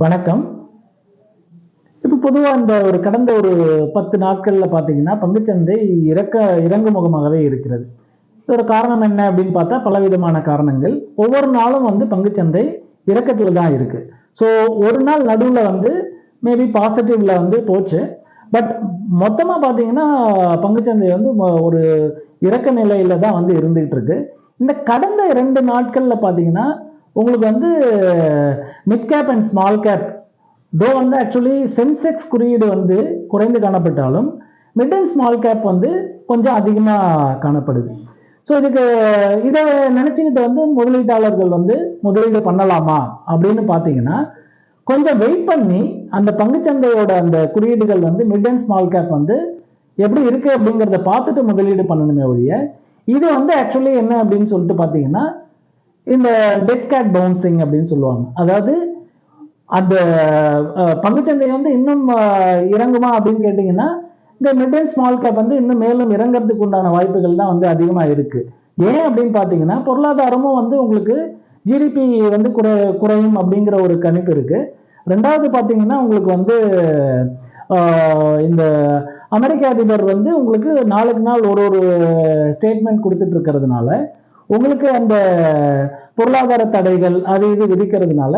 வணக்கம். இப்ப பொதுவா இந்த கடந்த ஒரு 10 நாட்கள்ல பார்த்தீங்கன்னா, பங்குச்சந்தை இறங்கு முகமாகவே இருக்கிறது. இதோட காரணம் என்ன அப்படின்னு பார்த்தா, பலவிதமான காரணங்கள். ஒவ்வொரு நாளும் பங்குச்சந்தை இறக்கத்துல தான் இருக்கு. ஸோ ஒரு நாள் நடுவுல மேபி பாசிட்டிவ்ல போச்சு. பட் மொத்தமா பார்த்தீங்கன்னா, பங்குச்சந்தை ஒரு இறக்க நிலையில தான் இருந்துகிட்டு இருக்கு. இந்த கடந்த 2 நாட்கள்ல பார்த்தீங்கன்னா, உங்களுக்கு mid cap and small cap தோ ஆக்சுவலி சென்செக்ஸ் குறியீடு குறைந்து காணப்பட்டாலும் மிட் அண்ட் ஸ்மால் கேப் கொஞ்சம் அதிகமாக காணப்படுது. ஸோ இதை நினைச்சுக்கிட்டு முதலீட்டாளர்கள் முதலீடு பண்ணலாமா அப்படின்னு பார்த்தீங்கன்னா, கொஞ்சம் வெயிட் பண்ணி அந்த பங்குச்சந்தையோட அந்த குறியீடுகள் மிட் அண்ட் ஸ்மால் கேப் எப்படி இருக்கு அப்படிங்கிறத பார்த்துட்டு முதலீடு பண்ணணுமே ஒழிய, இது ஆக்சுவலி என்ன அப்படின்னு சொல்லிட்டு பார்த்தீங்கன்னா, இந்த டெட் கேட் பவுன்சிங் அப்படின்னு சொல்லுவாங்க. அதாவது அந்த பங்குச்சந்தை இன்னும் இறங்குமா அப்படின்னு கேட்டீங்கன்னா, இந்த மிட் அண்ட் ஸ்மால் கேப் இன்னும் மேலும் இறங்குறதுக்கு உண்டான வாய்ப்புகள் தான் அதிகமாக இருக்கு. ஏன் அப்படின்னு பார்த்தீங்கன்னா, பொருளாதாரமும் உங்களுக்கு ஜிடிபி குறையும் அப்படிங்கிற ஒரு கணிப்பு இருக்கு. ரெண்டாவது பார்த்தீங்கன்னா, உங்களுக்கு இந்த அமெரிக்க அதிபர் உங்களுக்கு நாளுக்கு நாள் ஒரு ஸ்டேட்மெண்ட் கொடுத்துட்டு இருக்கிறதுனால, உங்களுக்கு அந்த பொருளாதார தடைகள் அது இது விதிக்கிறதுனால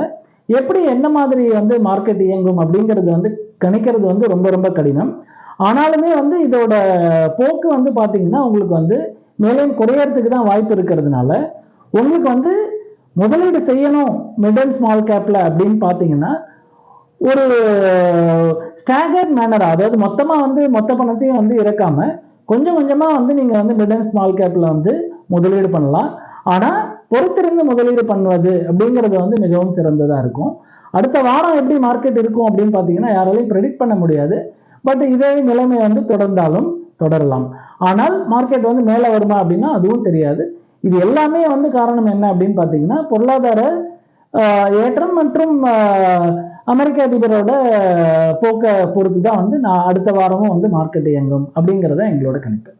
எப்படி என்ன மாதிரி மார்க்கெட் இயங்கும் அப்படிங்கிறது கணிக்கிறது ரொம்ப ரொம்ப கடினம். ஆனாலுமே இதோட போக்கு பார்த்தீங்கன்னா, உங்களுக்கு மேலும் குறையறதுக்கு தான் வாய்ப்பு இருக்கிறதுனால, உங்களுக்கு முதலீடு செய்யணும் மிட் அண்ட் ஸ்மால் கேப்ல அப்படின்னு பார்த்தீங்கன்னா, ஒரு ஸ்டாண்டர்ட் மேனர், அதாவது மொத்தமா மொத்த பணத்தையும் இறக்காம கொஞ்சம் கொஞ்சமா நீங்க மிட் அண்ட் ஸ்மால் கேப்ல முதலீடு பண்ணலாம். ஆனா பொறுத்திருந்து முதலீடு பண்ணுவது அப்படிங்கிறது மிகவும் சிறந்ததா இருக்கும். அடுத்த வாரம் எப்படி மார்க்கெட் இருக்கும் அப்படின்னு பார்த்தீங்கன்னா, யாராலையும் ப்ரெடிக்ட் பண்ண முடியாது. பட் இதே நிலைமை தொடர்ந்தாலும் தொடரலாம். ஆனால் மார்க்கெட் மேல வருமா அப்படின்னா அதுவும் தெரியாது. இது எல்லாமே காரணம் என்ன அப்படின்னு பார்த்தீங்கன்னா, பொருளாதார ஏற்றம் மற்றும் அமெரிக்க அதிபரோட போக்க பொறுத்து தான் நான் அடுத்த வாரமும் மார்க்கெட் இயங்கும் அப்படிங்கிறத எங்களோட கணிப்பு.